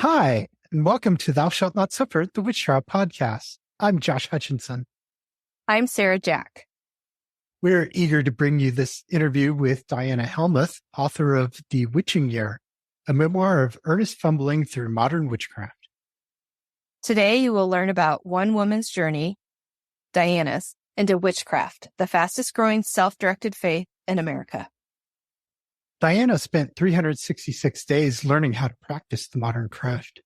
Hi, and welcome to Thou Shalt Not Suffer, the Witchcraft podcast. I'm Josh Hutchinson. I'm Sarah Jack. We're eager to bring you this interview with Diana Helmuth, author of The Witching Year, a memoir of Earnest fumbling through modern witchcraft. Today you will learn about one woman's journey, Diana's, into witchcraft, the fastest growing self-directed faith in America. Diana spent 366 days learning how to practice the modern craft.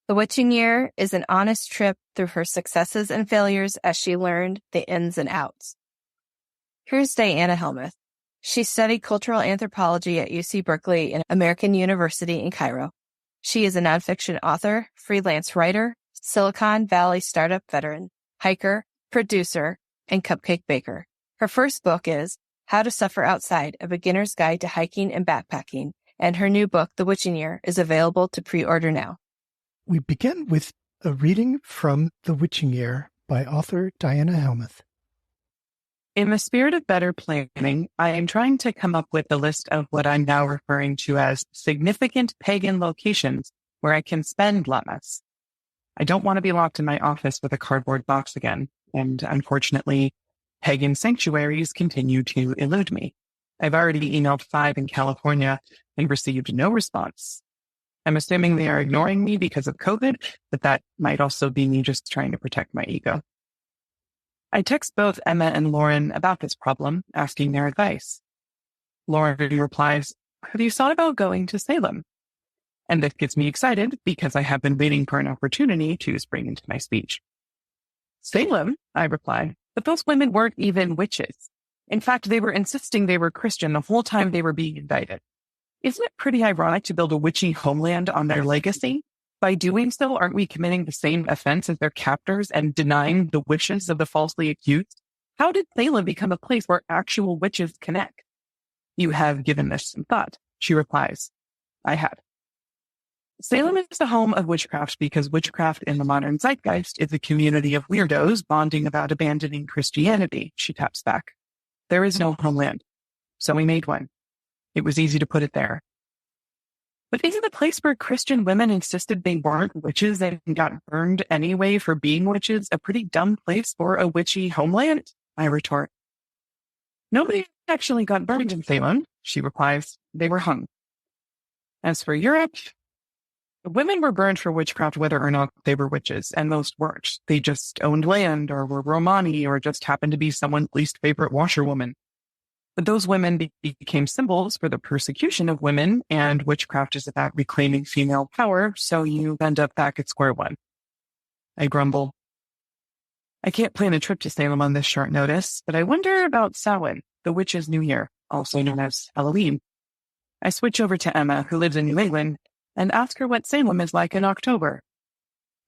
The Witching Year is an honest trip through her successes and failures as she learned the ins and outs. Here's Diana Helmuth. She studied cultural anthropology at UC Berkeley and American University in Cairo. She is a nonfiction author, freelance writer, Silicon Valley startup veteran, hiker, producer, and cupcake baker. Her first book is How to Suffer Outside, A Beginner's Guide to Hiking and Backpacking, and her new book, The Witching Year, is available to pre-order now. We begin with a reading from The Witching Year by author Diana Helmuth. In the spirit of better planning, I am trying to come up with a list of what I'm now referring to as significant pagan locations where I can spend Lammas. I don't want to be locked in my office with a cardboard box again, and unfortunately, pagan sanctuaries continue to elude me. I've already emailed 5 in California and received no response. I'm assuming they are ignoring me because of COVID, but that might also be me just trying to protect my ego. I text both Emma and Lauren about this problem, asking their advice. Lauren replies, "Have you thought about going to Salem?" And this gets me excited because I have been waiting for an opportunity to spring into my speech. Salem, I reply, but those women weren't even witches. In fact, they were insisting they were Christian the whole time they were being indicted. Isn't it pretty ironic to build a witchy homeland on their legacy? By doing so, aren't we committing the same offense as their captors and denying the wishes of the falsely accused? How did Salem become a place where actual witches connect? You have given this some thought, she replies. I have. Salem is the home of witchcraft because witchcraft in the modern zeitgeist is a community of weirdos bonding about abandoning Christianity, she taps back. There is no homeland, so we made one. It was easy to put it there. But isn't the place where Christian women insisted they weren't witches and got burned anyway for being witches a pretty dumb place for a witchy homeland? I retort. Nobody actually got burned in Salem, she replies. They were hung. As for Europe, women were burned for witchcraft whether or not they were witches, and most weren't. They just owned land or were Romani or just happened to be someone's least favorite washerwoman. But those women became symbols for the persecution of women, and witchcraft is about reclaiming female power, so you end up back at square one. I grumble. I can't plan a trip to Salem on this short notice, but I wonder about Samhain, the witch's new year, also known as Halloween. I switch over to Emma, who lives in New England, and ask her what Salem is like in October.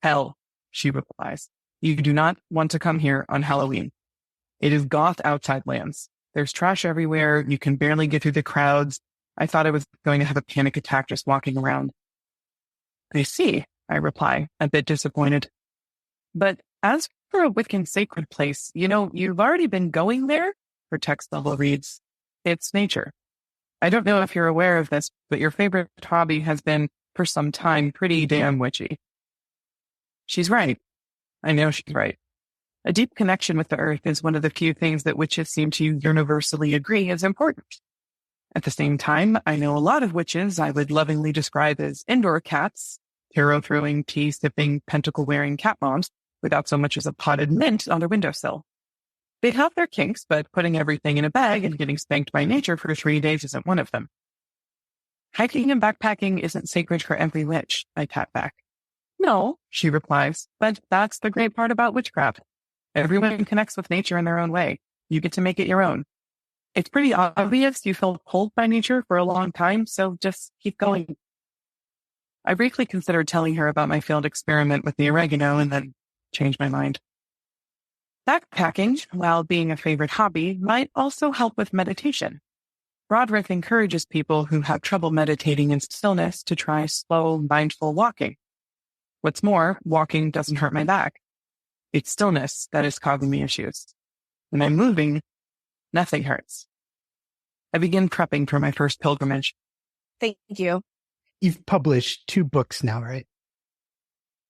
Hell, she replies. You do not want to come here on Halloween. It is goth outside lands. There's trash everywhere. You can barely get through the crowds. I thought I was going to have a panic attack just walking around. I see, I reply, a bit disappointed. But as for a Wiccan sacred place, you've already been going there? Her text level reads, it's nature. I don't know if you're aware of this, but your favorite hobby has been, for some time, pretty damn witchy. She's right. I know she's right. A deep connection with the earth is one of the few things that witches seem to universally agree is important. At the same time, I know a lot of witches I would lovingly describe as indoor cats, tarot-throwing, tea-sipping, pentacle-wearing cat moms without so much as a potted mint on their windowsill. They have their kinks, but putting everything in a bag and getting spanked by nature for 3 days isn't one of them. Hiking and backpacking isn't sacred for every witch, I tap back. No, she replies, but that's the great part about witchcraft. Everyone connects with nature in their own way. You get to make it your own. It's pretty obvious you feel pulled by nature for a long time, so just keep going. I briefly considered telling her about my failed experiment with the oregano and then changed my mind. Backpacking, while being a favorite hobby, might also help with meditation. Broderick encourages people who have trouble meditating in stillness to try slow, mindful walking. What's more, walking doesn't hurt my back. It's stillness that is causing me issues. When I'm moving, nothing hurts. I begin prepping for my first pilgrimage. Thank you. You've published 2 books now, right?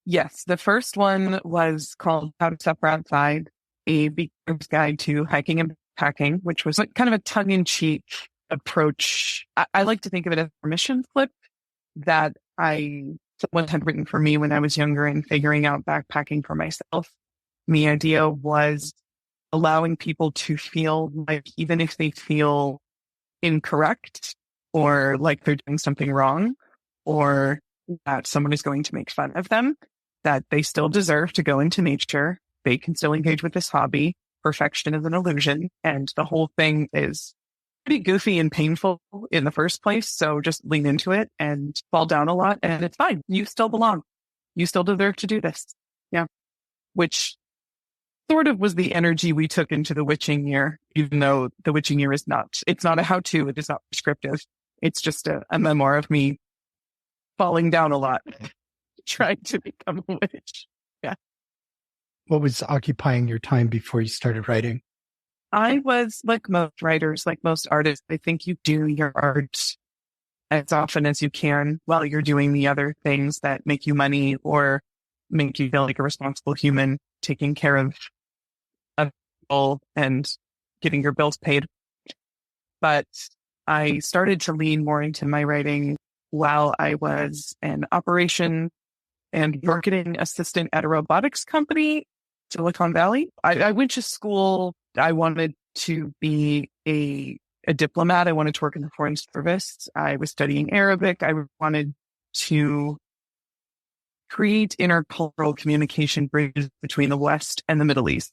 Yes. The first one was called How to Suffer Outside, a beginner's guide to hiking and packing, which was kind of a tongue-in-cheek approach. I like to think of it as a permission slip that someone had written for me when I was younger and figuring out backpacking for myself. The idea was allowing people to feel like even if they feel incorrect or like they're doing something wrong or that someone is going to make fun of them, that they still deserve to go into nature. They can still engage with this hobby. Perfection is an illusion. And the whole thing is pretty goofy and painful in the first place. So just lean into it and fall down a lot and it's fine. You still belong. You still deserve to do this. Yeah. Which sort of was the energy we took into the witching year, even though the witching year it's not a how-to. It is not prescriptive. It's just a memoir of me falling down a lot, trying to become a witch. Yeah. What was occupying your time before you started writing? I was like most writers, like most artists. I think you do your art as often as you can while you're doing the other things that make you money or make you feel like a responsible human, taking care of people and getting your bills paid. But I started to lean more into my writing while I was an operation and marketing assistant at a robotics company, Silicon Valley. I went to school. I wanted to be a diplomat. I wanted to work in the foreign service. I was studying Arabic. I wanted to create intercultural communication bridges between the West and the Middle East.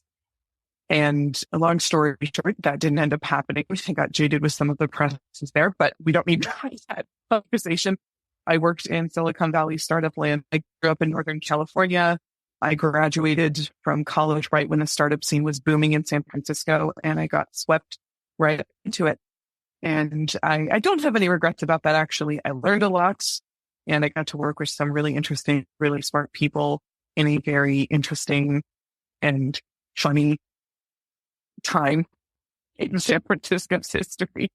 And a long story short, that didn't end up happening. I got jaded with some of the processes there, but we don't need to have that conversation. I worked in Silicon Valley startup land. I grew up in Northern California. I graduated from college right when the startup scene was booming in San Francisco, and I got swept right into it. And I don't have any regrets about that, actually. I learned a lot, and I got to work with some really interesting, really smart people in a very interesting and funny time in San Francisco's history.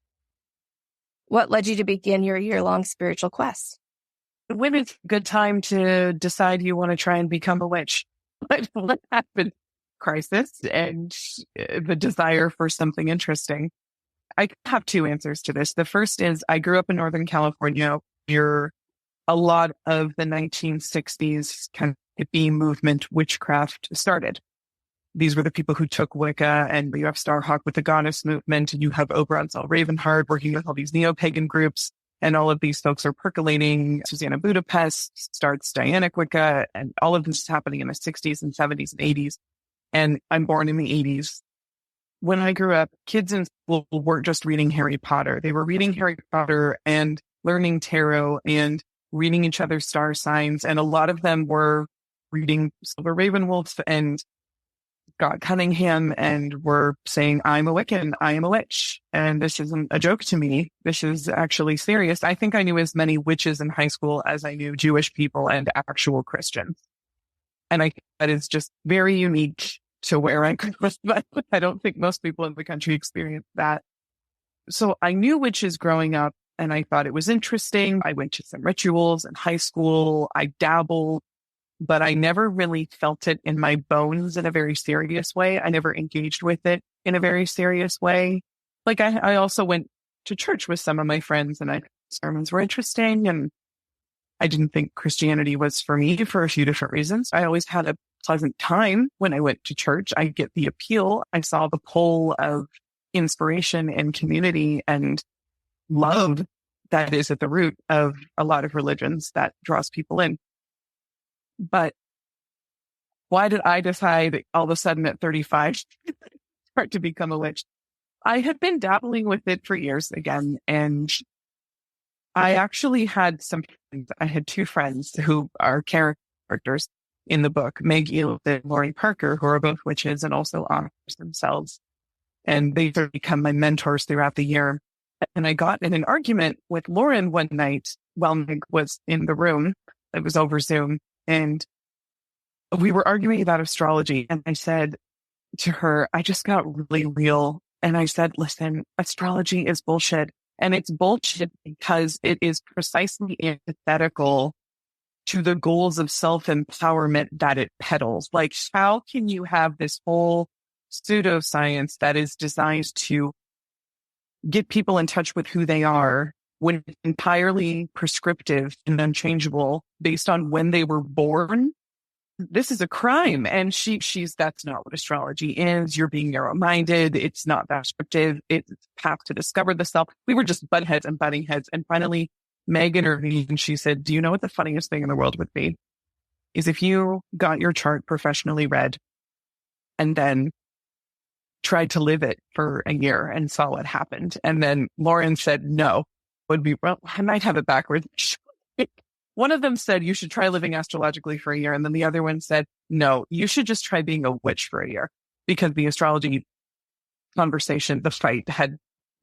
What led you to begin your year-long spiritual quest? When it's a good time to decide you want to try and become a witch? What happened? Crisis and the desire for something interesting. I have 2 answers to this. The first is I grew up in Northern California where a lot of the 1960s kind of hippie movement witchcraft started. These were the people who took Wicca, and you have Starhawk with the goddess movement, and you have Oberon Saul Ravenheart working with all these neo-pagan groups, and all of these folks are percolating. Susanna Budapest starts Dianic Wicca, and all of this is happening in the 60s and 70s and 80s. And I'm born in the 80s. When I grew up, kids in school weren't just reading Harry Potter. They were reading Harry Potter and learning tarot and reading each other's star signs. And a lot of them were reading Silver Ravenwolf and Scott Cunningham and were saying, I'm a Wiccan, I am a witch. And this isn't a joke to me. This is actually serious. I think I knew as many witches in high school as I knew Jewish people and actual Christians. And I think that is just very unique to where I grew up. I don't think most people in the country experience that. So I knew witches growing up and I thought it was interesting. I went to some rituals in high school. I dabbled, but I never really felt it in my bones in a very serious way. I never engaged with it in a very serious way. Like I also went to church with some of my friends and sermons were interesting. And I didn't think Christianity was for me for a few different reasons. I always had a pleasant time when I went to church. I get the appeal. I saw the pull of inspiration and community and love that is at the root of a lot of religions that draws people in. But why did I decide all of a sudden at 35 start to become a witch? I had been dabbling with it for years again, and I actually had I had 2 friends who are characters in the book, Meg Eel and Lori Parker, who are both witches and also authors themselves. And they've become my mentors throughout the year. And I got in an argument with Lauren one night while Meg was in the room. It was over Zoom. And we were arguing about astrology. And I said to her, I just got really real. And I said, listen, astrology is bullshit. And it's bullshit because it is precisely antithetical to the goals of self-empowerment that it peddles. Like, how can you have this whole pseudoscience that is designed to get people in touch with who they are when it's entirely prescriptive and unchangeable based on when they were born? This is a crime. And she's, that's not what astrology is. You're being narrow-minded. It's not that prescriptive. It's a path to discover the self. We were just butt heads and butting heads. And finally, Meg intervened and she said, do you know what the funniest thing in the world would be? Is if you got your chart professionally read and then tried to live it for a year and saw what happened. And then Lauren said, no, would be, well, I might have it backwards. One of them said, you should try living astrologically for a year. And then the other one said, no, you should just try being a witch for a year, because the astrology conversation, the fight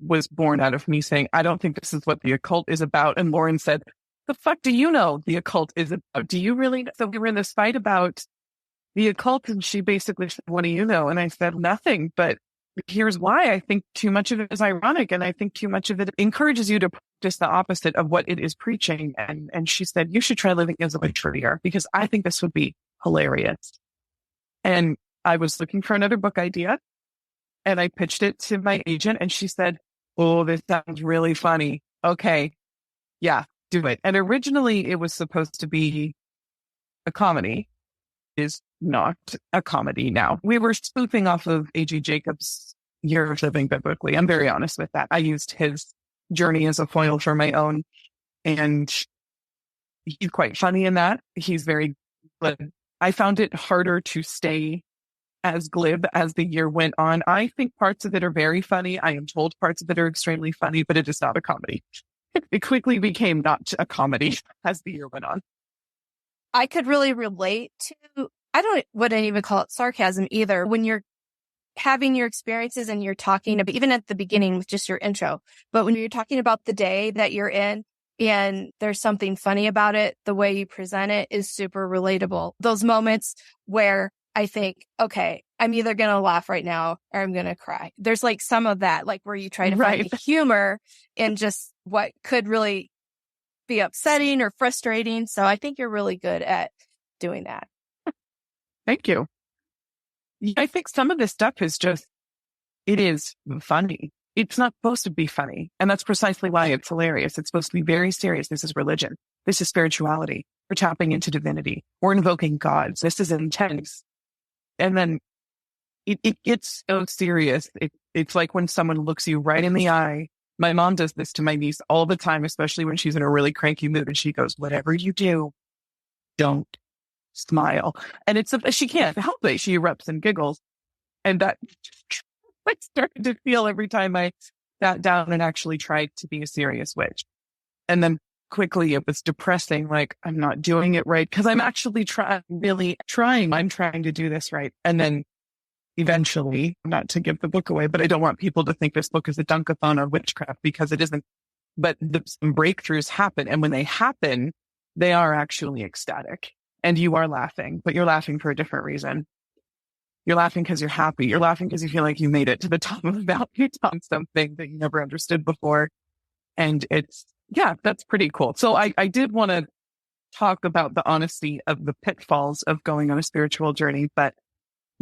was born out of me saying, I don't think this is what the occult is about. And Lauren said, the fuck do you know the occult is about? Do you really know? So we were in this fight about the occult, and she basically said, what do you know? And I said, nothing, but here's why. I think too much of it is ironic, and I think too much of it encourages you to practice the opposite of what it is preaching. And she said, you should try living as a witch for a year, because I think this would be hilarious. And I was looking for another book idea, and I pitched it to my agent, and she said, oh, this sounds really funny. Okay, yeah, do it. And originally it was supposed to be a comedy. Is not a comedy now. We were spoofing off of A.G. Jacobs' Year of Living Biblically. I'm very honest with that. I used his journey as a foil for my own, and he's quite funny in that. He's very glib. I found it harder to stay as glib as the year went on. I think parts of it are very funny. I am told parts of it are extremely funny, but it is not a comedy. It quickly became not a comedy as the year went on. I could really relate to, I wouldn't even call it sarcasm either. When you're having your experiences and you're talking about, even at the beginning with just your intro, but when you're talking about the day that you're in and there's something funny about it, the way you present it is super relatable. Those moments where I think, okay, I'm either going to laugh right now or I'm going to cry. There's like some of that, like where you try to find the humor in just what could really be upsetting or frustrating. So I think you're really good at doing that. Thank you. I think some of this stuff is just, it is funny. It's not supposed to be funny. And that's precisely why it's hilarious. It's supposed to be very serious. This is religion. This is spirituality. We're tapping into divinity. We're invoking gods. This is intense. And then it gets so serious. It's like when someone looks you right in the eye. My mom does this to my niece all the time, especially when she's in a really cranky mood. And she goes, whatever you do, don't smile. And she can't help it. She erupts and giggles. And that I started to feel every time I sat down and actually tried to be a serious witch. And then quickly it was depressing. Like, I'm not doing it right because I'm actually really trying. I'm trying to do this right. And then eventually, not to give the book away, but I don't want people to think this book is a dunkathon on witchcraft, because it isn't. But some breakthroughs happen. And when they happen, they are actually ecstatic. And you are laughing, but you're laughing for a different reason. You're laughing because you're happy. You're laughing because you feel like you made it to the top of the mountain. You taught something that you never understood before. And that's pretty cool. So I did want to talk about the honesty of the pitfalls of going on a spiritual journey, but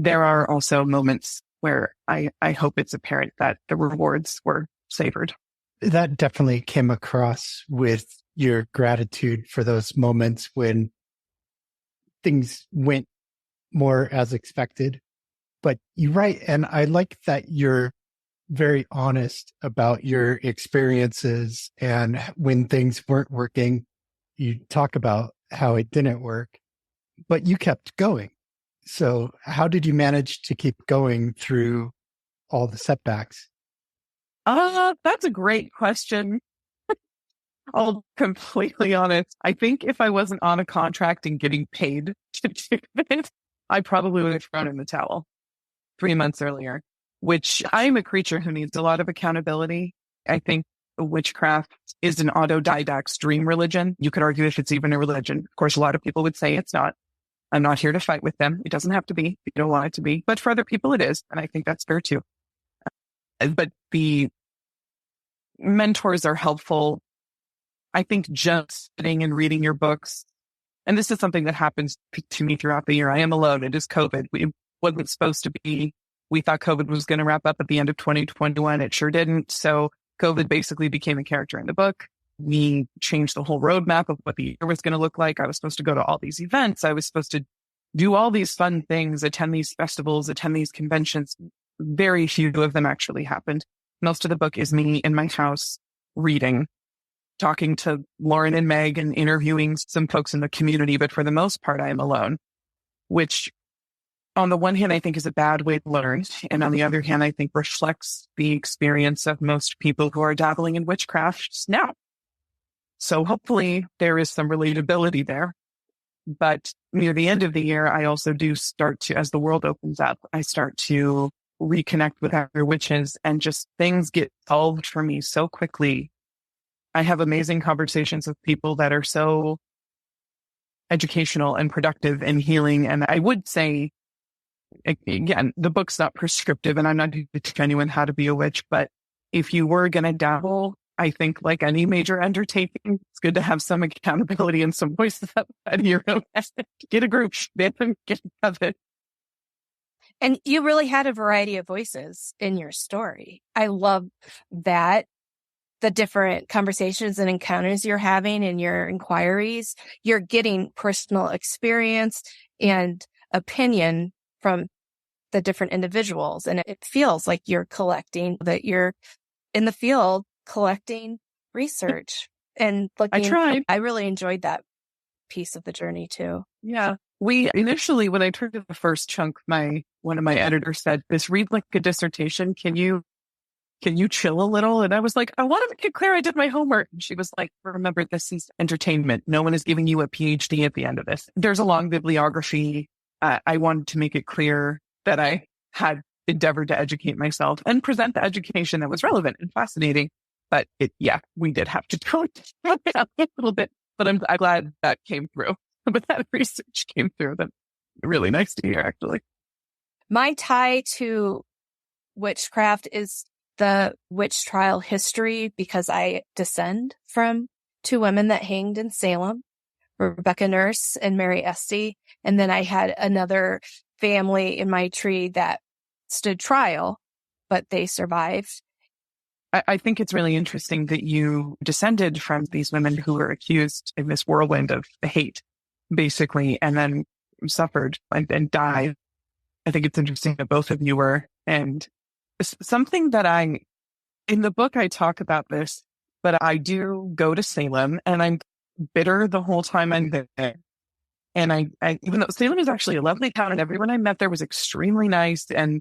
there are also moments where I hope it's apparent that the rewards were savored. That definitely came across with your gratitude for those moments when things went more as expected. But you're right. And I like that you're very honest about your experiences, and when things weren't working, you talk about how it didn't work, but you kept going. So how did you manage to keep going through all the setbacks? That's a great question. I'll be completely honest. I think if I wasn't on a contract and getting paid to do this, I probably would have thrown in the towel 3 months earlier, which I'm a creature who needs a lot of accountability. I think witchcraft is an autodidact's dream religion. You could argue if it's even a religion. Of course, a lot of people would say it's not. I'm not here to fight with them. It doesn't have to be. You don't want it to be. But for other people, it is. And I think that's fair too. But the mentors are helpful. I think just sitting and reading your books, and this is something that happens to me throughout the year. I am alone. It is COVID. It wasn't supposed to be. We thought COVID was going to wrap up at the end of 2021. It sure didn't. So COVID basically became a character in the book. We changed the whole roadmap of what the year was going to look like. I was supposed to go to all these events. I was supposed to do all these fun things, attend these festivals, attend these conventions. Very few of them actually happened. Most of the book is me in my house reading, talking to Lauren and Meg and interviewing some folks in the community. But for the most part, I am alone, which on the one hand, I think is a bad way to learn. And on the other hand, I think reflects the experience of most people who are dabbling in witchcraft now. So hopefully there is some relatability there. But near the end of the year, I also do start to, as the world opens up, I start to reconnect with other witches, and just things get solved for me so quickly. I have amazing conversations with people that are so educational and productive and healing. And I would say, again, the book's not prescriptive, and I'm not going to teach anyone how to be a witch, but if you were going to dabble, I think like any major undertaking, it's good to have some accountability and some voices outside of your own head. Get a group, get together. And you really had a variety of voices in your story. I love that. The different conversations and encounters you're having in your inquiries, you're getting personal experience and opinion from the different individuals. And it feels like you're collecting, that you're in the field collecting research and looking. I tried. I really enjoyed that piece of the journey too. Yeah. We initially, when I turned to the first chunk, one of my editors said, "This reads like a dissertation. Can you chill a little?" And I was like, "I want to make it clear I did my homework." And she was like, "Remember, this is entertainment. No one is giving you a PhD at the end of this." There's a long bibliography. I wanted to make it clear that I had endeavored to educate myself and present the education that was relevant and fascinating. But we did have to tone it down a little bit. But I'm glad that came through. But that research came through. That's really nice to hear, actually. My tie to witchcraft is the witch trial history, because I descend from two women that hanged in Salem, Rebecca Nurse and Mary Esty. And then I had another family in my tree that stood trial, but they survived. I think it's really interesting that you descended from these women who were accused in this whirlwind of hate, basically, and then suffered and died. I think it's interesting that both of you were. And something that in the book, I talk about this, but I do go to Salem, and I'm bitter the whole time I'm there. And I even though Salem is actually a lovely town, and everyone I met there was extremely nice. And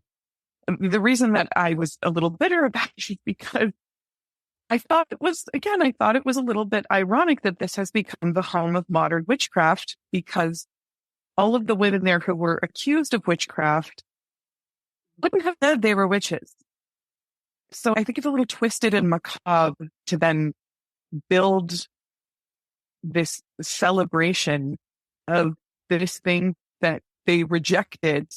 the reason that I was a little bitter about it is because I thought it was a little bit ironic that this has become the home of modern witchcraft, because all of the women there who were accused of witchcraft wouldn't have said they were witches. So I think it's a little twisted and macabre to then build this celebration of this thing that they rejected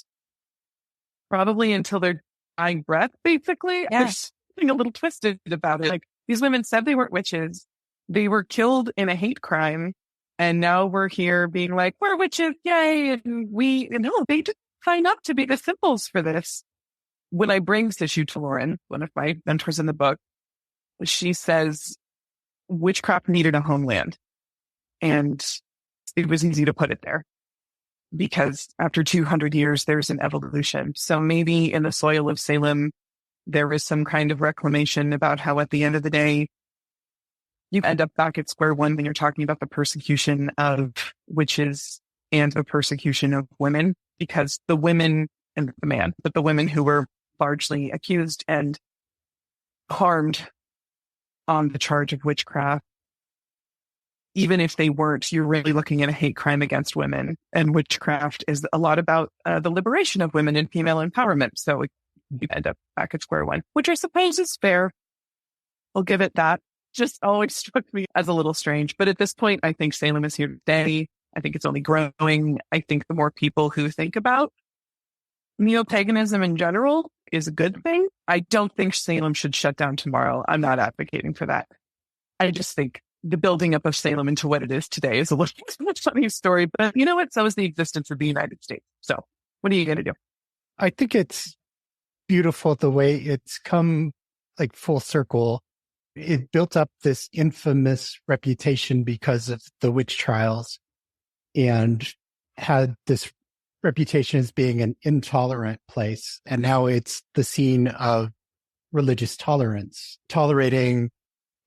probably until their dying breath, basically. Yeah. There's something a little twisted about it. Like, these women said they weren't witches. They were killed in a hate crime. And now we're here being like, we're witches, yay. And no, they didn't sign up to be the symbols for this. When I bring this issue to Lauren, one of my mentors in the book, she says witchcraft needed a homeland. And it was easy to put it there, because after 200 years, there's an evolution. So maybe in the soil of Salem, there is some kind of reclamation about how at the end of the day, you end up back at square one when you're talking about the persecution of witches and the persecution of women, because the women and the man, but the women who were largely accused and harmed on the charge of witchcraft, even if they weren't, you're really looking at a hate crime against women. And witchcraft is a lot about the liberation of women and female empowerment. So you end up back at square one, which I suppose is fair. I'll give it that. Just always struck me as a little strange. But at this point, I think Salem is here to stay. I think it's only growing. I think the more people who think about neo-paganism in general, is a good thing. I don't think Salem should shut down tomorrow. I'm not advocating for that. I just think the building up of Salem into what it is today is a little funny story. But you know what? So is the existence of the United States. So what are you going to do? I think it's beautiful the way it's come like full circle. It built up this infamous reputation because of the witch trials and had this reputation as being an intolerant place. And now it's the scene of religious tolerance, tolerating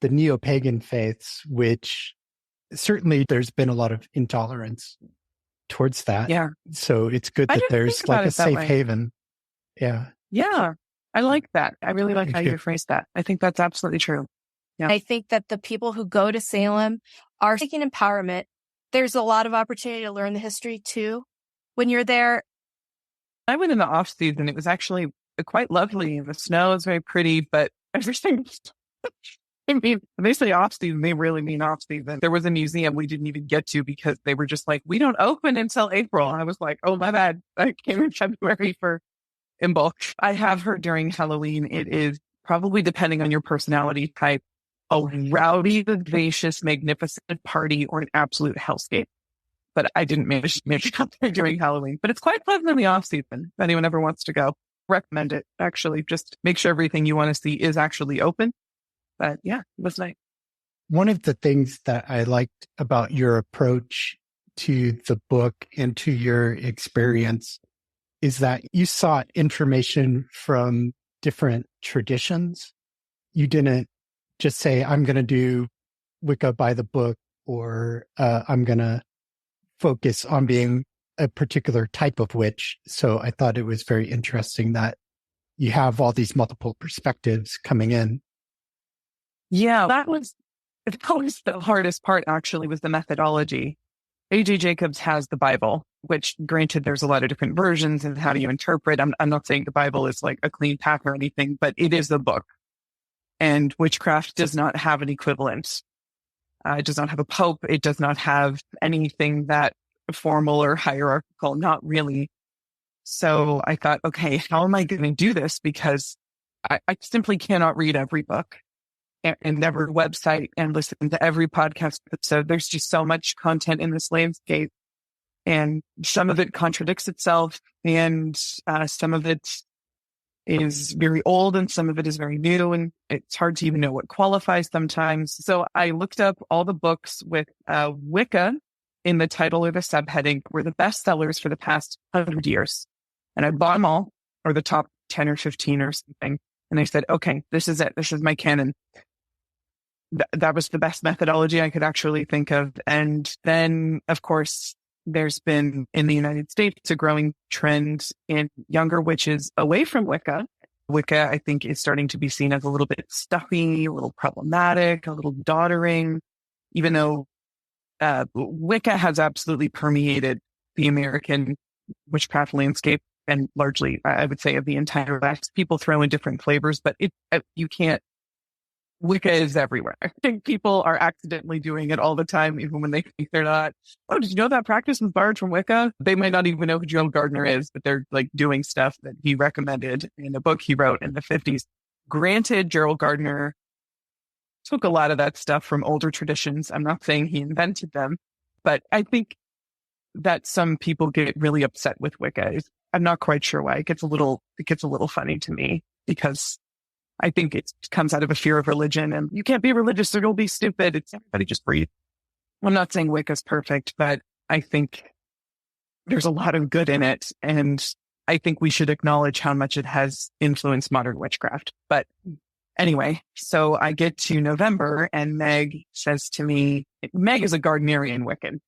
the neo-pagan faiths, which certainly there's been a lot of intolerance towards that. Yeah. So it's good I that didn't there's think about like a it that safe way. haven. Yeah. Yeah. I like that. I really like Thank how you. you phrased that. I think that's absolutely true. Yeah. I think that the people who go to Salem are seeking empowerment. There's a lot of opportunity to learn the history too. When you're there, I went in the off season. It was actually quite lovely. The snow is very pretty, but everything. I mean, when they say off season, they really mean off season. There was a museum we didn't even get to because they were just like, we don't open until April. I was like, oh, my bad. I came in February in bulk. I have heard during Halloween, it is probably depending on your personality type, a rowdy, vivacious, magnificent party or an absolute hellscape. But I didn't manage to make it out there during Halloween. But it's quite pleasant in the off season. If anyone ever wants to go, recommend it. Actually, just make sure everything you want to see is actually open. But yeah, it was nice. One of the things that I liked about your approach to the book and to your experience is that you sought information from different traditions. You didn't just say, I'm going to do Wicca by the book, or I'm going to focus on being a particular type of witch. So I thought it was very interesting that you have all these multiple perspectives coming in. Yeah, that was the hardest part, actually, was the methodology. A.J. Jacobs has the Bible, which granted, there's a lot of different versions and how do you interpret. I'm not saying the Bible is like a clean path or anything, but it is a book. And witchcraft does not have an equivalent. It does not have a pope. It does not have anything that formal or hierarchical, not really. So I thought, okay, how am I going to do this? Because I simply cannot read every book and every website and listen to every podcast episode. There's just so much content in this landscape, and some of it contradicts itself, and some of it is very old and some of it is very new, and it's hard to even know what qualifies sometimes. So I looked up all the books with Wicca in the title or the subheading were the best sellers for the past 100 years. And I bought them all, or the top 10 or 15 or something. And I said, okay, this is it. This is my canon. That was the best methodology I could actually think of. And then, of course, there's been in the United States a growing trend in younger witches away from Wicca. Wicca, I think, is starting to be seen as a little bit stuffy, a little problematic, a little doddering, even though Wicca has absolutely permeated the American witchcraft landscape and largely, I would say, of the entire West. People throw in different flavors, but you can't. Wicca is everywhere. I think people are accidentally doing it all the time, even when they think they're not. Oh, did you know that practice was borrowed from Wicca? They might not even know who Gerald Gardner is, but they're like doing stuff that he recommended in a book he wrote in the 50s. Granted, Gerald Gardner took a lot of that stuff from older traditions. I'm not saying he invented them, but I think that some people get really upset with Wicca. I'm not quite sure why. It gets a little funny to me because I think it comes out of a fear of religion, and you can't be religious or you'll be stupid. It's everybody just breathe. I'm not saying Wicca's perfect, but I think there's a lot of good in it. And I think we should acknowledge how much it has influenced modern witchcraft. But anyway, so I get to November and Meg says to me, Meg is a Gardnerian Wiccan.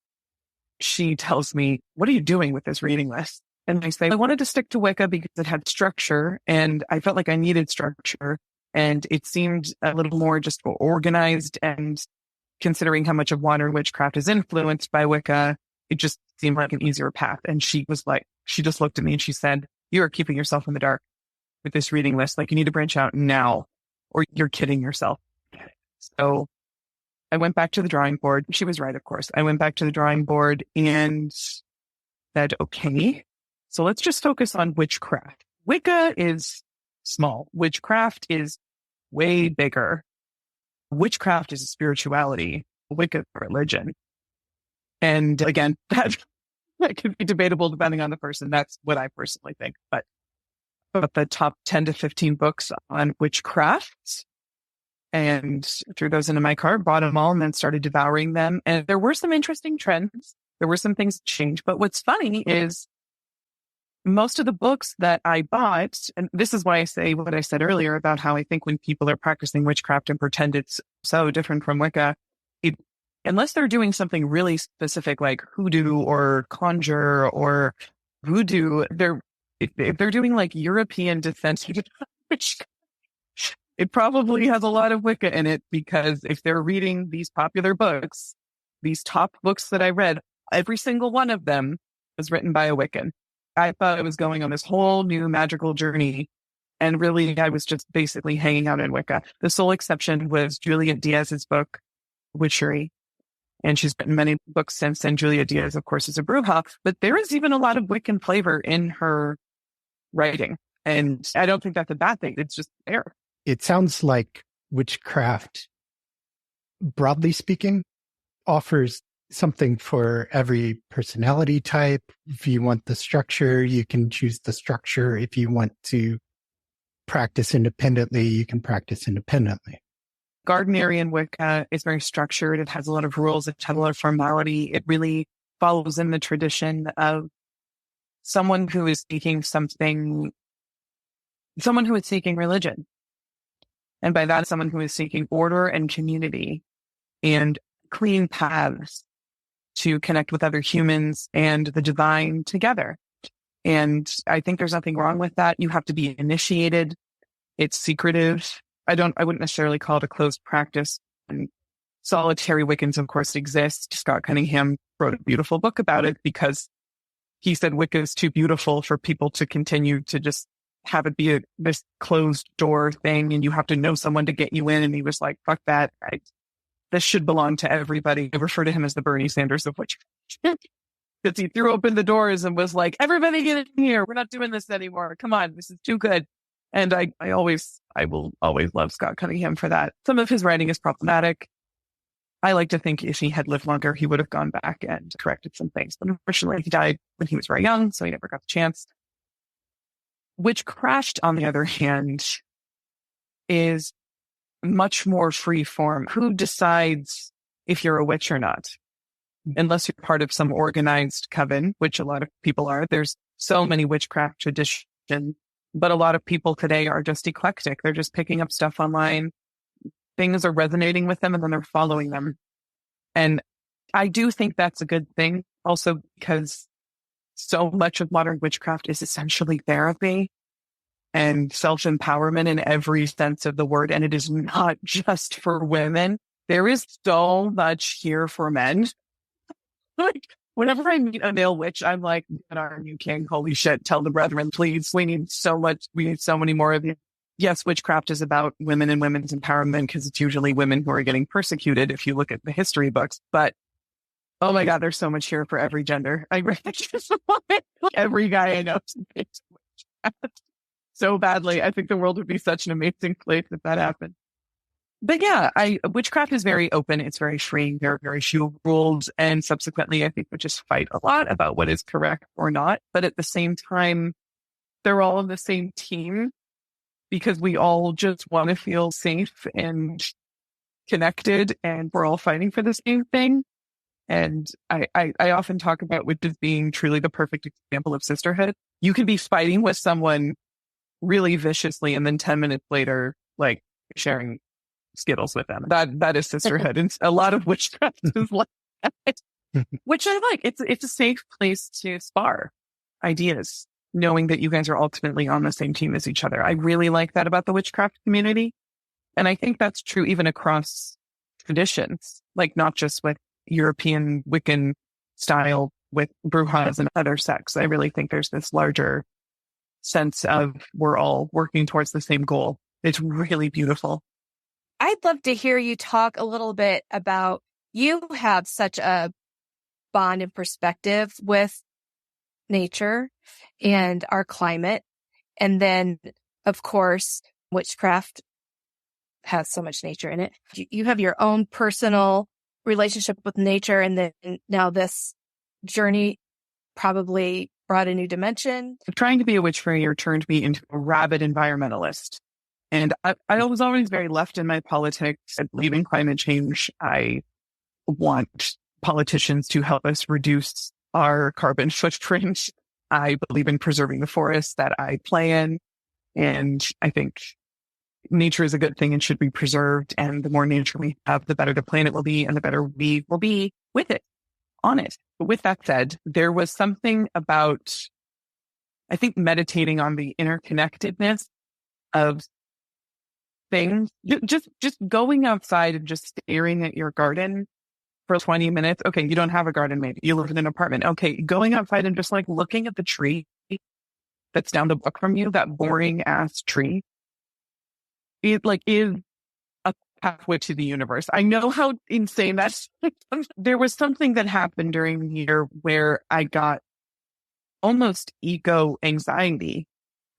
She tells me, what are you doing with this reading list? And I say, I wanted to stick to Wicca because it had structure and I felt like I needed structure. And it seemed a little more just organized, and considering how much of modern witchcraft is influenced by Wicca, it just seemed like an easier path. And she was like, she just looked at me and she said, you are keeping yourself in the dark with this reading list. Like, you need to branch out now or you're kidding yourself. So I went back to the drawing board. She was right, of course. I went back to the drawing board and said, okay, so let's just focus on witchcraft. Wicca is small. Witchcraft is way bigger. Witchcraft is a spirituality, Wicca is a religion. And again, that could be debatable depending on the person. That's what I personally think. But the top 10 to 15 books on witchcraft, and threw those into my cart, bought them all, and then started devouring them. And there were some interesting trends. There were some things that changed. But what's funny is most of the books that I bought, and this is why I say what I said earlier about how I think when people are practicing witchcraft and pretend it's so different from Wicca, unless they're doing something really specific like hoodoo or conjure or voodoo, if they're doing like European descent, it probably has a lot of Wicca in it, because if they're reading these popular books, these top books that I read, every single one of them was written by a Wiccan. I thought I was going on this whole new magical journey, and really I was just basically hanging out in Wicca. The sole exception was Juliet Diaz's book, Witchery. And she's written many books since then. Juliet Diaz, of course, is a bruja, but there is even a lot of Wiccan flavor in her writing. And I don't think that's a bad thing. It's just there. It sounds like witchcraft, broadly speaking, offers something for every personality type. If you want the structure, you can choose the structure. If you want to practice independently, you can practice independently. Gardnerian Wicca is very structured. It has a lot of rules. It has a lot of formality. It really follows in the tradition of someone who is seeking religion. And by that, someone who is seeking order and community and clean paths to connect with other humans and the divine together. And I think there's nothing wrong with that. You have to be initiated. It's secretive. I wouldn't necessarily call it a closed practice. And solitary Wiccans, of course, exist. Scott Cunningham wrote a beautiful book about it because he said Wicca is too beautiful for people to continue to just have it be this closed door thing, and you have to know someone to get you in. And he was like, fuck that. This should belong to everybody. I refer to him as the Bernie Sanders of witchcraft. Because he threw open the doors and was like, everybody get in here. We're not doing this anymore. Come on, this is too good. And I will always love Scott Cunningham for that. Some of his writing is problematic. I like to think if he had lived longer, he would have gone back and corrected some things. But unfortunately, he died when he was very young, so he never got the chance. Witchcraft, on the other hand, is much more free form. Who decides if you're a witch or not? Unless you're part of some organized coven, which a lot of people are. There's so many witchcraft traditions, but a lot of people today are just eclectic. They're just picking up stuff online. Things are resonating with them and then they're following them. And I do think that's a good thing also because so much of modern witchcraft is essentially therapy and self-empowerment in every sense of the word. And it is not just for women. There is so much here for men. Like, whenever I meet a male witch, I'm like, "What are you king? Holy shit, tell the brethren, please. We need so many more of you." Yes, witchcraft is about women and women's empowerment because it's usually women who are getting persecuted if you look at the history books. But, oh my God, there's so much here for every gender. I just want every guy I know to be witchcraft so badly. I think the world would be such an amazing place if that happened. But yeah, witchcraft is very open. It's very freeing. There are very few rules. And subsequently, I think we just fight a lot about what is correct or not. But at the same time, they're all on the same team because we all just want to feel safe and connected, and we're all fighting for the same thing. And I often talk about witches being truly the perfect example of sisterhood. You can be fighting with someone really viciously and then 10 minutes later, like sharing Skittles with them. That is sisterhood. And a lot of witchcraft is like that, which I like. It's a safe place to spar ideas, knowing that you guys are ultimately on the same team as each other. I really like that about the witchcraft community. And I think that's true even across traditions, like not just with European Wiccan style with brujas and other sects. I really think there's this larger sense of we're all working towards the same goal. It's really beautiful. I'd love to hear you talk a little bit about, you have such a bond and perspective with nature and our climate. And then Of course, witchcraft has so much nature in it. You have your own personal relationship with nature, and then now this journey probably brought a new dimension. Trying to be a witch for a year turned me into a rabid environmentalist. And I was always very left in my politics. I believe in climate change. I want politicians to help us reduce our carbon footprint. I believe in preserving the forests that I play in. And I think nature is a good thing and should be preserved. And the more nature we have, the better the planet will be and the better we will be with it, on it. But with that said, there was something about, I think, meditating on the interconnectedness of things. Just going outside and just staring at your garden for 20 minutes. Okay, you don't have a garden, maybe. You live in an apartment. Okay, going outside and just like looking at the tree that's down the block from you, that boring ass tree, it like is a pathway to the universe. I know how insane that's. There was something that happened during the year where I got almost eco anxiety,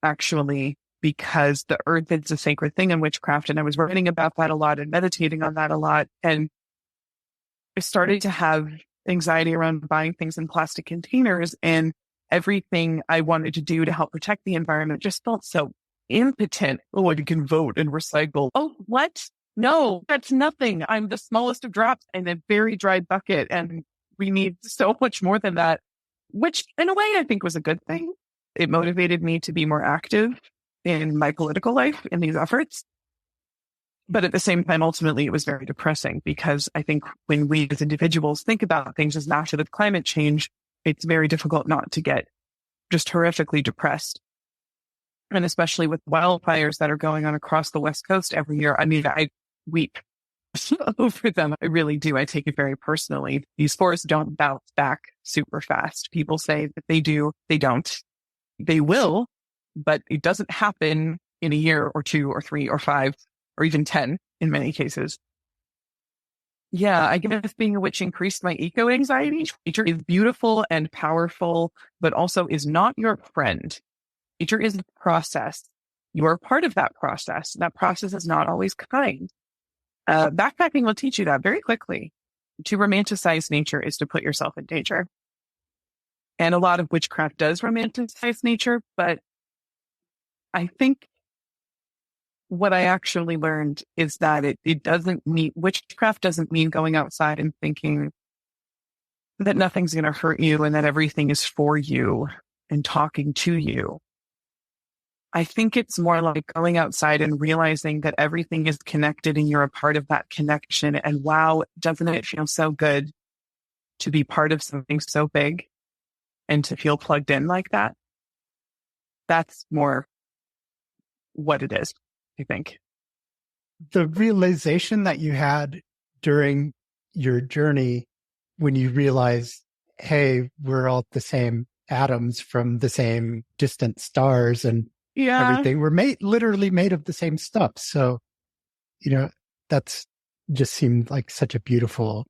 actually, because the earth is a sacred thing in witchcraft. And I was writing about that a lot and meditating on that a lot. And I started to have anxiety around buying things in plastic containers, and everything I wanted to do to help protect the environment just felt so impotent. Oh, I can vote and recycle. Oh, what? No, that's nothing. I'm the smallest of drops in a very dry bucket, and we need so much more than that, which in a way I think was a good thing. It motivated me to be more active in my political life in these efforts. But at the same time, ultimately, it was very depressing, because I think when we as individuals think about things as massive as climate change, it's very difficult not to get just horrifically depressed. And especially with wildfires that are going on across the West Coast every year. I mean, I weep over them. I really do. I take it very personally. These forests don't bounce back super fast. People say that they do. They don't. They will, but it doesn't happen in a year or 2 or 3 or 5 or even 10 in many cases. Yeah, I guess being a witch increased my eco anxiety. Nature is beautiful and powerful, but also is not your friend. Nature is a process. You are part of that process. That process is not always kind. Backpacking will teach you that very quickly. To romanticize nature is to put yourself in danger. And a lot of witchcraft does romanticize nature, but I think what I actually learned is that it doesn't mean, witchcraft doesn't mean going outside and thinking that nothing's going to hurt you and that everything is for you and talking to you. I think it's more like going outside and realizing that everything is connected and you're a part of that connection. And wow, doesn't it feel so good to be part of something so big and to feel plugged in like that? That's more what it is, I think. The realization that you had during your journey when you realized, hey, we're all the same atoms from the same distant stars and everything. We're literally made of the same stuff. So, that's just seemed like such a beautiful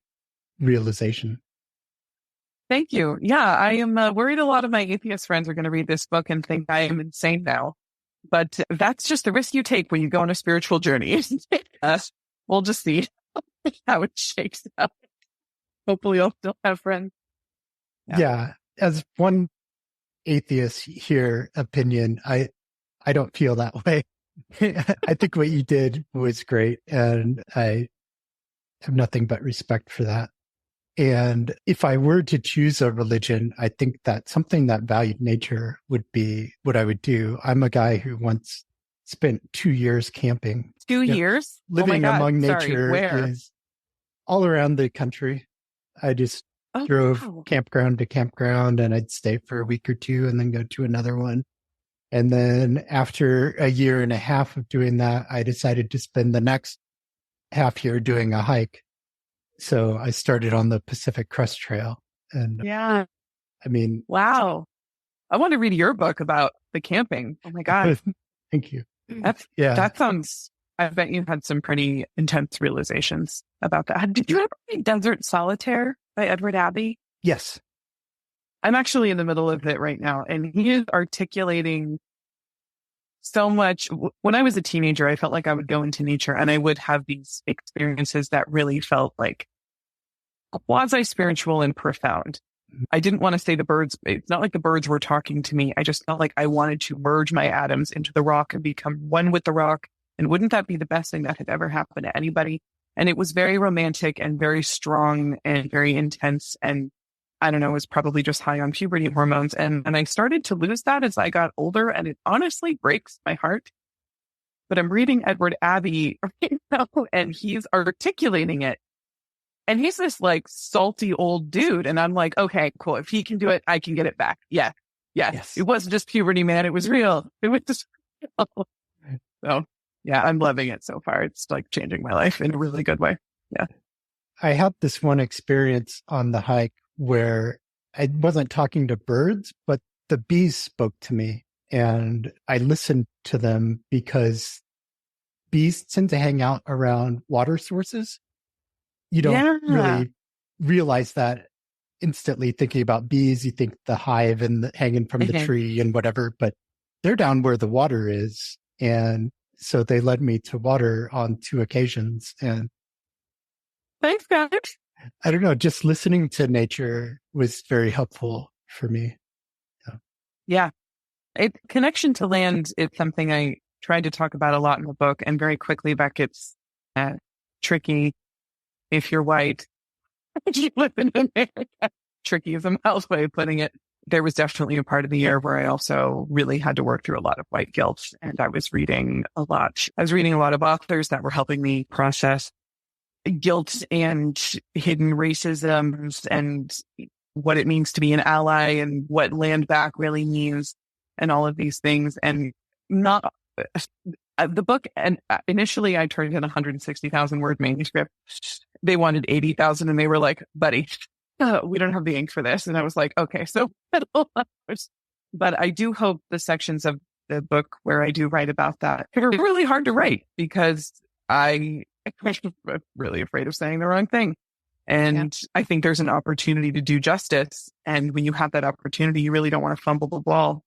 realization. Thank you. Yeah, I am worried a lot of my atheist friends are going to read this book and think I am insane now. But that's just the risk you take when you go on a spiritual journey. We'll just see how it shakes out. Hopefully I'll still have friends. Yeah. As one atheist here opinion, I don't feel that way. I think what you did was great, and I have nothing but respect for that. And if I were to choose a religion, I think that something that valued nature would be what I would do. I'm a guy who once spent 2 years camping. 2 years? Living among nature is all around the country. I just drove campground to campground, and I'd stay for a week or 2 and then go to another one. And then after a year and a half of doing that, I decided to spend the next half year doing a hike. So I started on the Pacific Crest Trail. And yeah, I mean, wow. I want to read your book about the camping. Oh my God. Thank you. That sounds, I bet you had some pretty intense realizations about that. Did you ever read Desert Solitaire by Edward Abbey? Yes. I'm actually in the middle of it right now, and he is articulating so much. When I was a teenager, I felt like I would go into nature and I would have these experiences that really felt like quasi-spiritual and profound. I didn't want to say the birds. It's not like the birds were talking to me. I just felt like I wanted to merge my atoms into the rock and become one with the rock. And wouldn't that be the best thing that had ever happened to anybody? And it was very romantic and very strong and very intense. And I don't know, it was probably just high on puberty hormones. And I started to lose that as I got older. And it honestly breaks my heart. But I'm reading Edward Abbey right now, and he's articulating it. And he's this like salty old dude. And I'm like, okay, cool. If he can do it, I can get it back. Yeah. Yeah. Yes. It wasn't just puberty, man. It was real. It was just real. So yeah, I'm loving it so far. It's like changing my life in a really good way. Yeah. I had this one experience on the hike where I wasn't talking to birds, but the bees spoke to me, and I listened to them because bees tend to hang out around water sources. You don't really realize that instantly thinking about bees. You think the hive and the hanging from the tree and whatever, but they're down where the water is. And so they led me to water on 2 occasions. And thanks, guys. I don't know, just listening to nature was very helpful for me. Yeah. Connection to land is something I tried to talk about a lot in the book, and very quickly back, it's tricky if you're white. You live in America. Tricky is a mild way of putting it. There was definitely a part of the year where I also really had to work through a lot of white guilt, and I was reading a lot. I was reading a lot of authors that were helping me process guilt and hidden racism and what it means to be an ally and what land back really means and all of these things. And not the book. And initially I turned in a 160,000 word manuscript. They wanted 80,000 and they were like, buddy, we don't have the ink for this. And I was like, okay, so but I do hope the sections of the book where I do write about that are really hard to write, because I'm really afraid of saying the wrong thing. And I think there's an opportunity to do justice. And when you have that opportunity, you really don't want to fumble the ball.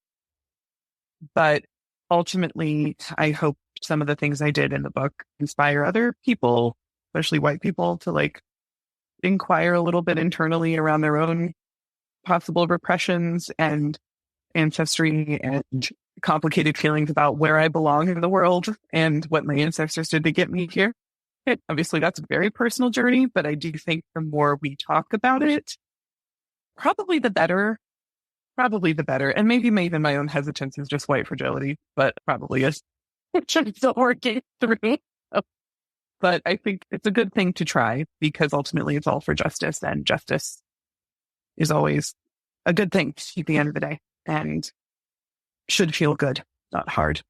But ultimately, I hope some of the things I did in the book inspire other people, especially white people, to like inquire a little bit internally around their own possible repressions and ancestry and complicated feelings about where I belong in the world and what my ancestors did to get me here. Obviously, that's a very personal journey, but I do think the more we talk about it, probably the better. And maybe even my own hesitance is just white fragility, but probably is, which I'm still working through. But I think it's a good thing to try, because ultimately it's all for justice, and justice is always a good thing at the end of the day and should feel good, not hard.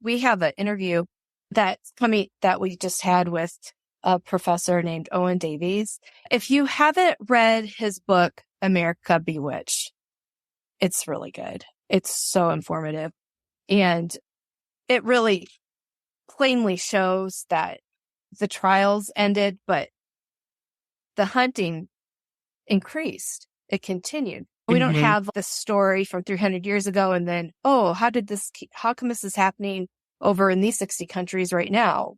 We have an interview that's coming that we just had with a professor named Owen Davies. If you haven't read his book, America Bewitched, it's really good. It's so informative. And it really plainly shows that the trials ended, but the hunting increased. It continued. We don't have the story from 300 years ago and then, how come this is happening over in these 60 countries right now?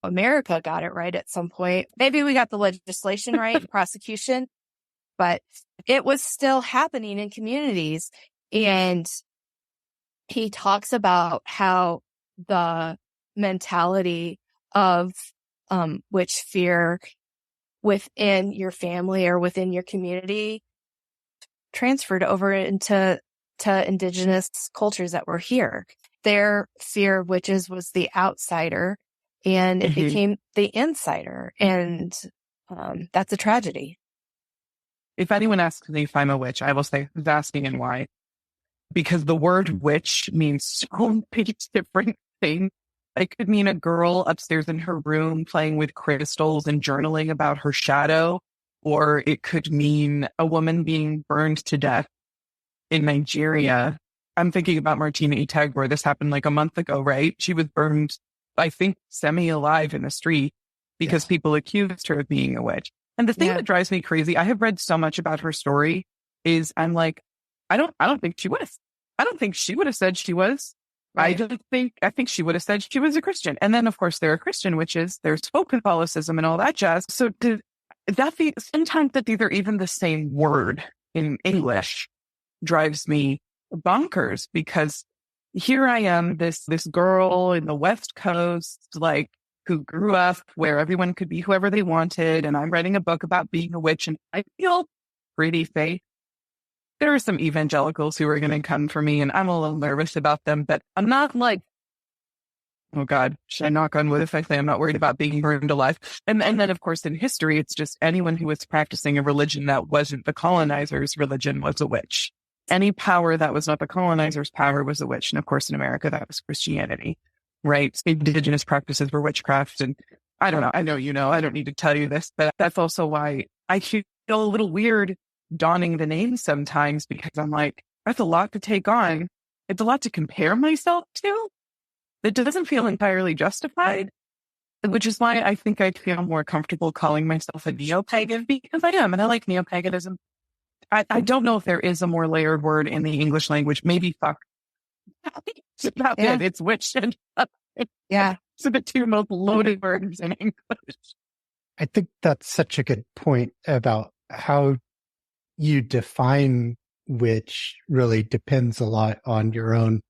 America got it right at some point. Maybe we got the legislation right, prosecution, but it was still happening in communities. And he talks about how the mentality of witch fear within your family or within your community transferred over into indigenous cultures that were here. Their fear of witches was the outsider, and it became the insider. And that's a tragedy. If anyone asks me if I'm a witch, I will say, who's asking and why? Because the word witch means so many different things. It could mean a girl upstairs in her room playing with crystals and journaling about her shadow, or it could mean a woman being burned to death in Nigeria. I'm thinking about Martina Itagor. This happened like a month ago, right? She was burned, I think, semi-alive in the street because people accused her of being a witch. And the thing that drives me crazy, I have read so much about her story, is I'm like, I don't think she would have. I don't think she would have said she was. Right. I think she would have said she was a Christian. And then, of course, there are Christian witches, there's folk Catholicism and all that jazz. So sometimes that these are even the same word in English drives me bonkers, because here I am, this girl in the West Coast, like, who grew up where everyone could be whoever they wanted. And I'm writing a book about being a witch, and I feel pretty fake. There are some evangelicals who are going to come for me, and I'm a little nervous about them, but I'm not like, oh God, should I knock on wood if I say I'm not worried about being burned alive? And then, of course, in history, it's just anyone who was practicing a religion that wasn't the colonizer's religion was a witch. Any power that was not the colonizer's power was a witch. And of course, in America, that was Christianity, right? Indigenous practices were witchcraft. And I don't know. I know, I don't need to tell you this, but that's also why I feel a little weird donning the name sometimes, because I'm like, that's a lot to take on. It's a lot to compare myself to. It doesn't feel entirely justified, which is why I think I'd feel more comfortable calling myself a neo-pagan, because I am, and I like neo-paganism. I don't know if there is a more layered word in the English language. Maybe fuck. It's about it. It's witch. And it's a bit too most loaded words in English. I think that's such a good point about how you define witch really depends a lot on your own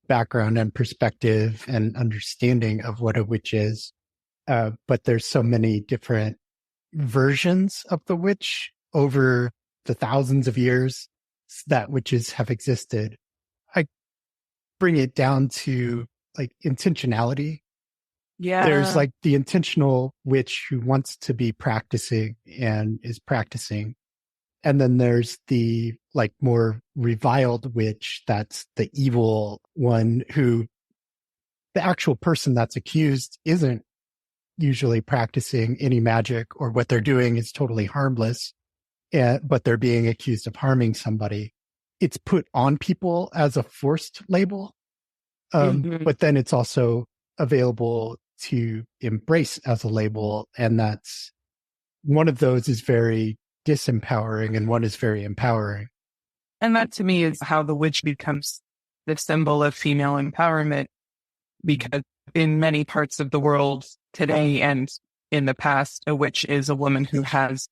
background and perspective and understanding of what a witch is. But there's so many different versions of the witch over the thousands of years that witches have existed. I bring it down to like intentionality. Yeah. There's like the intentional witch who wants to be practicing and is practicing. And then there's the like more reviled witch, that's the evil one, who the actual person that's accused isn't usually practicing any magic, or what they're doing is totally harmless, but they're being accused of harming somebody. It's put on people as a forced label, but then it's also available to embrace as a label. And that's one of those is very disempowering and one is very empowering. And that to me is how the witch becomes the symbol of female empowerment, because in many parts of the world today and in the past, a witch is a woman who has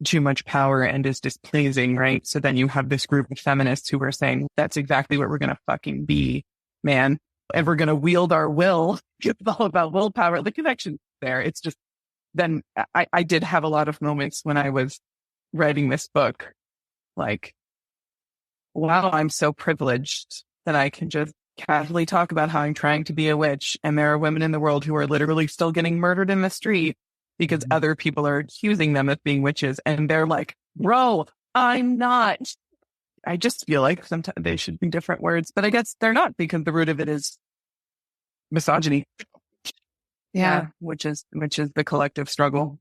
too much power and is displeasing, right? So then you have this group of feminists who are saying, that's exactly what we're going to fucking be, man. And we're going to wield our will. It's all about willpower. The connection there. It's just, then I did have a lot of moments when I was writing this book, like, wow, I'm so privileged that I can just casually talk about how I'm trying to be a witch. And there are women in the world who are literally still getting murdered in the street because other people are accusing them of being witches. And they're like, bro, I'm not. I just feel like sometimes they should be different words, but I guess they're not, because the root of it is misogyny. Yeah. Which is the collective struggle.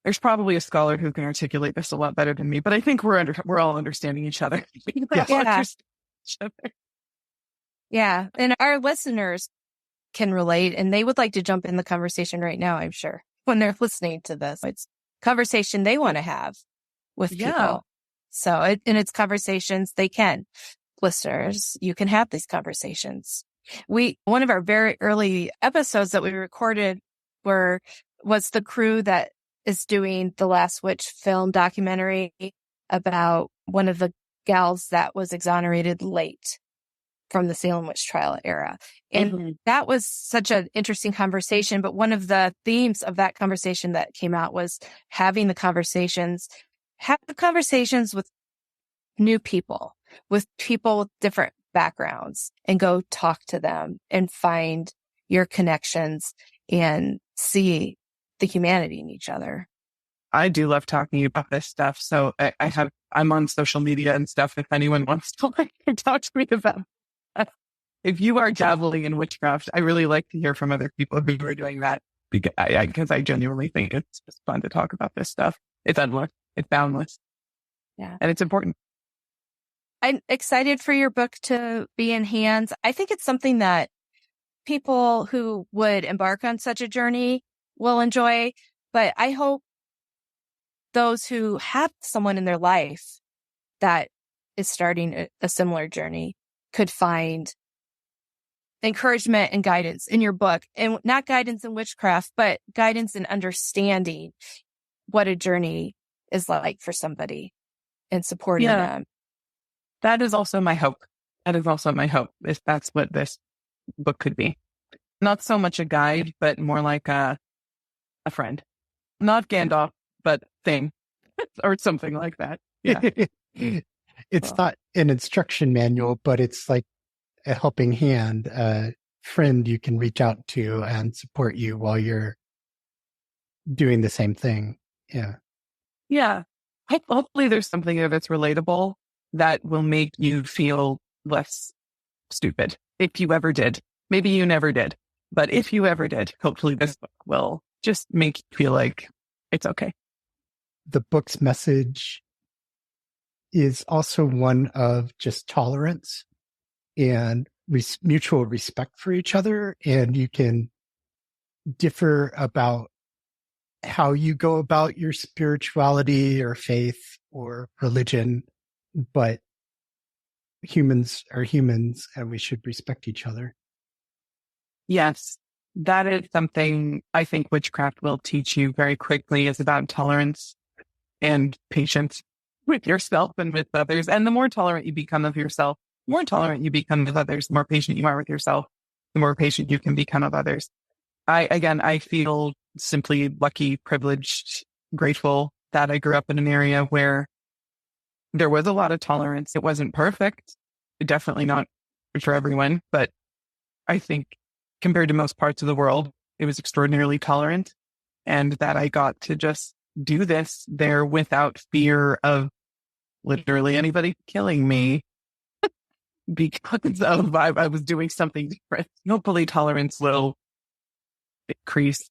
There's probably a scholar who can articulate this a lot better than me, but I think we're all understanding each other. Yeah. And our listeners can relate, and they would like to jump in the conversation right now, I'm sure, when they're listening to this. It's conversation they want to have with people. So it's conversations they can. Listeners, you can have these conversations. One of our very early episodes that we recorded was the crew that is doing the Last Witch film documentary about one of the gals that was exonerated late from the Salem witch trial era. And that was such an interesting conversation. But one of the themes of that conversation that came out was have conversations with new people, with people with different backgrounds, and go talk to them and find your connections and see the humanity in each other. I do love talking about this stuff. So I'm on social media and stuff if anyone wants to talk to me about that. If you are dabbling in witchcraft, I really like to hear from other people who are doing that, because I genuinely think it's just fun to talk about this stuff. It's endless. It's boundless. Yeah. And it's important. I'm excited for your book to be in hands. I think it's something that people who would embark on such a journey will enjoy, but I hope those who have someone in their life that is starting a similar journey could find encouragement and guidance in your book, and not guidance in witchcraft, but guidance in understanding what a journey is like for somebody and supporting them. That is also my hope. That is also my hope, if that's what this book could be. Not so much a guide, but more like a friend. Not Gandalf, but thing or something like that. Yeah. It's not an instruction manual, but it's like a helping hand, a friend you can reach out to and support you while you're doing the same thing. Yeah. Yeah. Hopefully there's something there that's relatable that will make you feel less stupid. If you ever did. Maybe you never did. But if you ever did, hopefully this book will just make you feel like it's okay. The book's message is also one of just tolerance and mutual respect for each other. And you can differ about how you go about your spirituality or faith or religion, but humans are humans and we should respect each other. Yes, that is something I think witchcraft will teach you very quickly, is about tolerance and patience with yourself and with others. And the more tolerant you become of yourself, the more tolerant you become with others, the more patient you are with yourself, the more patient you can become of others. I feel simply lucky, privileged, grateful that I grew up in an area where there was a lot of tolerance. It wasn't perfect, definitely not for everyone, but I think compared to most parts of the world, it was extraordinarily tolerant, and that I got to just do this there without fear of literally anybody killing me because of I was doing something different. Hopefully tolerance will increase.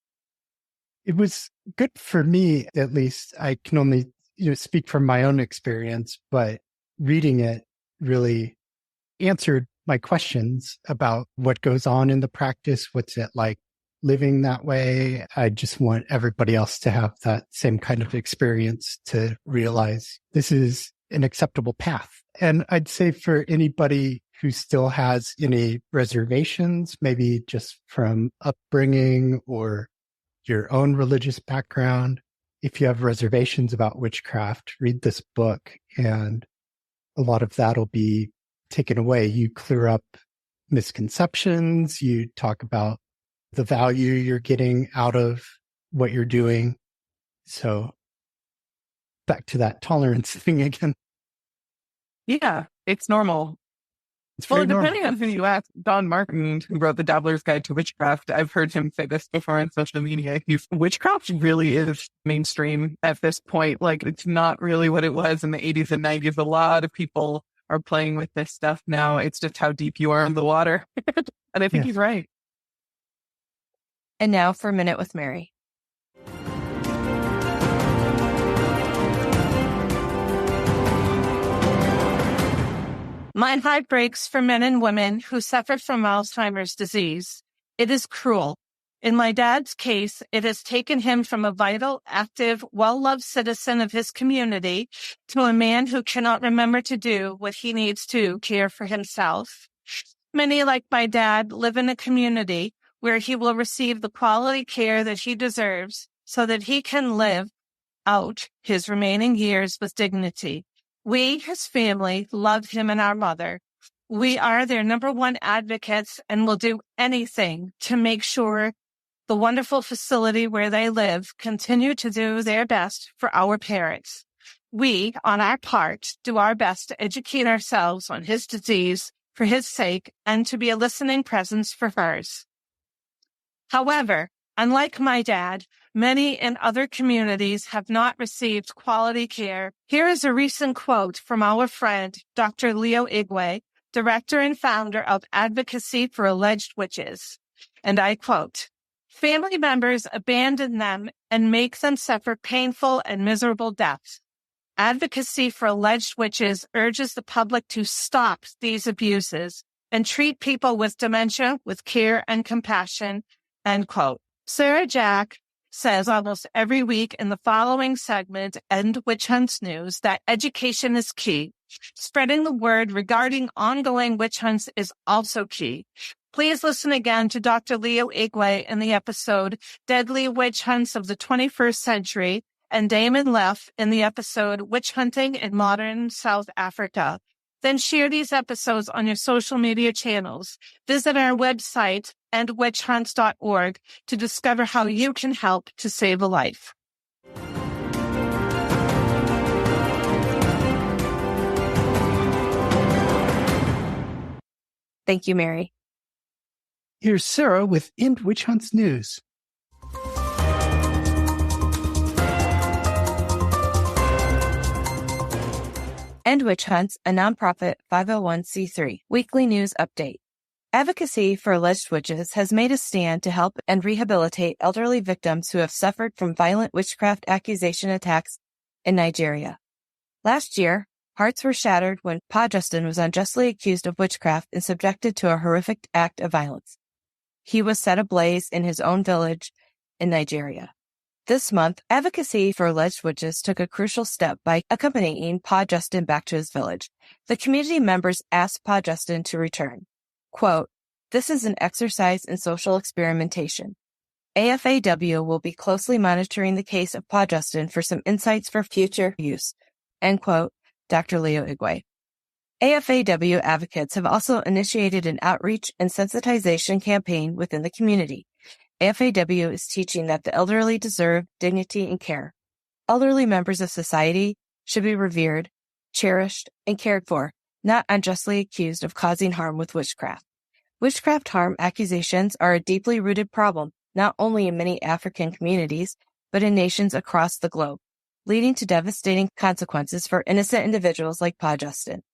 It was good for me, at least. I can only speak from my own experience, but reading it really answered my questions about what goes on in the practice. What's it like living that way? I just want everybody else to have that same kind of experience, to realize this is an acceptable path. And I'd say for anybody who still has any reservations, maybe just from upbringing or your own religious background, if you have reservations about witchcraft, read this book and a lot of that will be taken away. You clear up misconceptions. You talk about the value you're getting out of what you're doing. So back to that tolerance thing again. Yeah, it's normal. Well, depending on who you ask, Don Martin, who wrote The Dabbler's Guide to Witchcraft, I've heard him say this before on social media. Witchcraft really is mainstream at this point. Like, it's not really what it was in the 80s and 90s. A lot of people are playing with this stuff now. It's just how deep you are in the water. And I think he's right. And now for a Minute with Mary. My heart breaks for men and women who suffer from Alzheimer's disease. It is cruel. In my dad's case, it has taken him from a vital, active, well-loved citizen of his community to a man who cannot remember to do what he needs to care for himself. Many, like my dad, live in a community where he will receive the quality care that he deserves so that he can live out his remaining years with dignity. We, his family, love him and our mother. We are their number one advocates and will do anything to make sure the wonderful facility where they live continue to do their best for our parents. We, on our part, do our best to educate ourselves on his disease for his sake and to be a listening presence for hers. However, unlike my dad, many in other communities have not received quality care. Here is a recent quote from our friend, Dr. Leo Igwe, director and founder of Advocacy for Alleged Witches. And I quote, "Family members abandon them and make them suffer painful and miserable deaths. Advocacy for Alleged Witches urges the public to stop these abuses and treat people with dementia with care and compassion." End quote. Sarah Jack says almost every week in the following segment, End Witch Hunts News, that education is key. Spreading the word regarding ongoing witch hunts is also key. Please listen again to Dr. Leo Igwe in the episode Deadly Witch Hunts of the 21st Century and Damon Leff in the episode Witch Hunting in Modern South Africa. Then share these episodes on your social media channels. Visit our website, endwitchhunts.org, to discover how you can help to save a life. Thank you, Mary. Here's Sarah with End Witch Hunts News. End Witch Hunts, a nonprofit 501c3 weekly news update. Advocacy for alleged witches has made a stand to help and rehabilitate elderly victims who have suffered from violent witchcraft accusation attacks in Nigeria. Last year, hearts were shattered when Pa Justin was unjustly accused of witchcraft and subjected to a horrific act of violence. He was set ablaze in his own village in Nigeria. This month, advocacy for alleged witches took a crucial step by accompanying Pa Justin back to his village. The community members asked Pa Justin to return. Quote, "This is an exercise in social experimentation. AFAW will be closely monitoring the case of Pa Justin for some insights for future use." End quote, Dr. Leo Igwe. AFAW advocates have also initiated an outreach and sensitization campaign within the community. AFAW is teaching that the elderly deserve dignity and care. Elderly members of society should be revered, cherished, and cared for, not unjustly accused of causing harm with witchcraft. Witchcraft harm accusations are a deeply rooted problem, not only in many African communities, but in nations across the globe, leading to devastating consequences for innocent individuals like Pa Justin.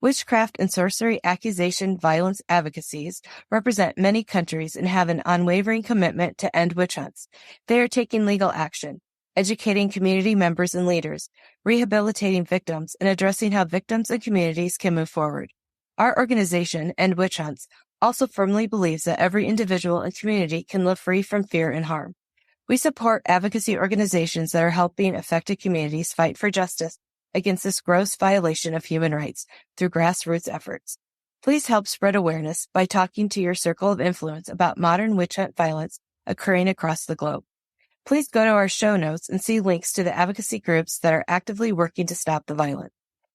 Witchcraft and sorcery accusation violence advocacies represent many countries and have an unwavering commitment to end witch hunts. They are taking legal action, educating community members and leaders, rehabilitating victims, and addressing how victims and communities can move forward. Our organization, End Witch Hunts, also firmly believes that every individual and community can live free from fear and harm. We support advocacy organizations that are helping affected communities fight for justice against this gross violation of human rights through grassroots efforts. Please help spread awareness by talking to your circle of influence about modern witch hunt violence occurring across the globe. Please go to our show notes and see links to the advocacy groups that are actively working to stop the violence.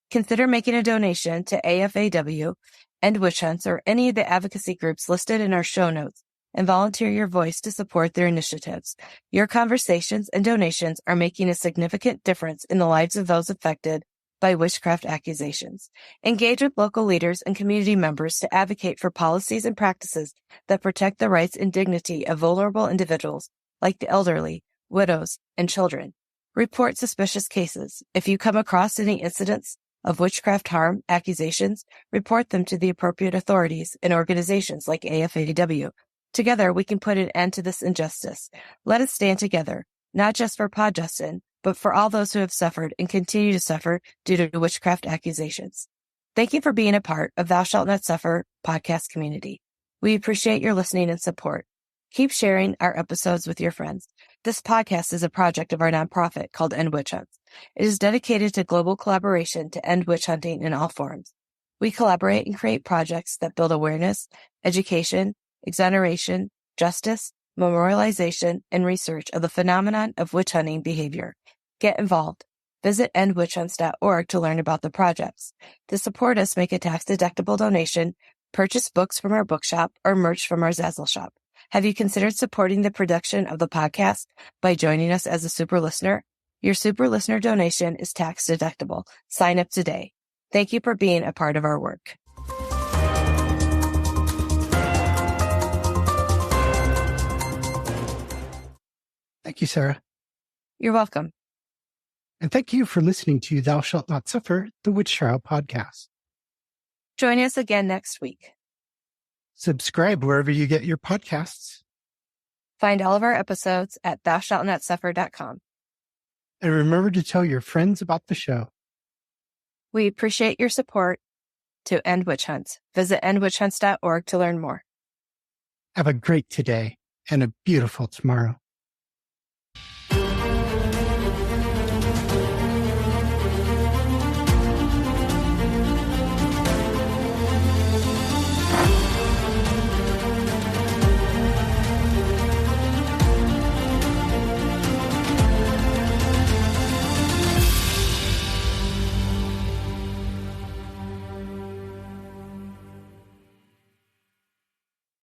Consider making a donation to AFAW, End Witch Hunts, or any of the advocacy groups listed in our show notes, and volunteer your voice to support their initiatives. Your conversations and donations are making a significant difference in the lives of those affected by witchcraft accusations. Engage with local leaders and community members to advocate for policies and practices that protect the rights and dignity of vulnerable individuals like the elderly, widows, and children. Report suspicious cases. If you come across any incidents of witchcraft harm accusations, report them to the appropriate authorities and organizations like AFAW. Together, we can put an end to this injustice. Let us stand together, not just for Pa Justin, but for all those who have suffered and continue to suffer due to witchcraft accusations. Thank you for being a part of Thou Shalt Not Suffer podcast community. We appreciate your listening and support. Keep sharing our episodes with your friends. This podcast is a project of our nonprofit called End Witch Hunts. It is dedicated to global collaboration to end witch hunting in all forms. We collaborate and create projects that build awareness, education, exoneration, justice, memorialization, and research of the phenomenon of witch hunting behavior. Get involved. Visit endwitchhunts.org to learn about the projects. To support us, make a tax-deductible donation, purchase books from our bookshop, or merch from our Zazzle shop. Have you considered supporting the production of the podcast by joining us as a super listener? Your super listener donation is tax-deductible. Sign up today. Thank you for being a part of our work. Thank you, Sarah. You're welcome. And thank you for listening to Thou Shalt Not Suffer, the Witch Trial podcast. Join us again next week. Subscribe wherever you get your podcasts. Find all of our episodes at thoushallnotsuffer.com. And remember to tell your friends about the show. We appreciate your support to End Witch Hunts. Visit endwitchhunts.org to learn more. Have a great today and a beautiful tomorrow.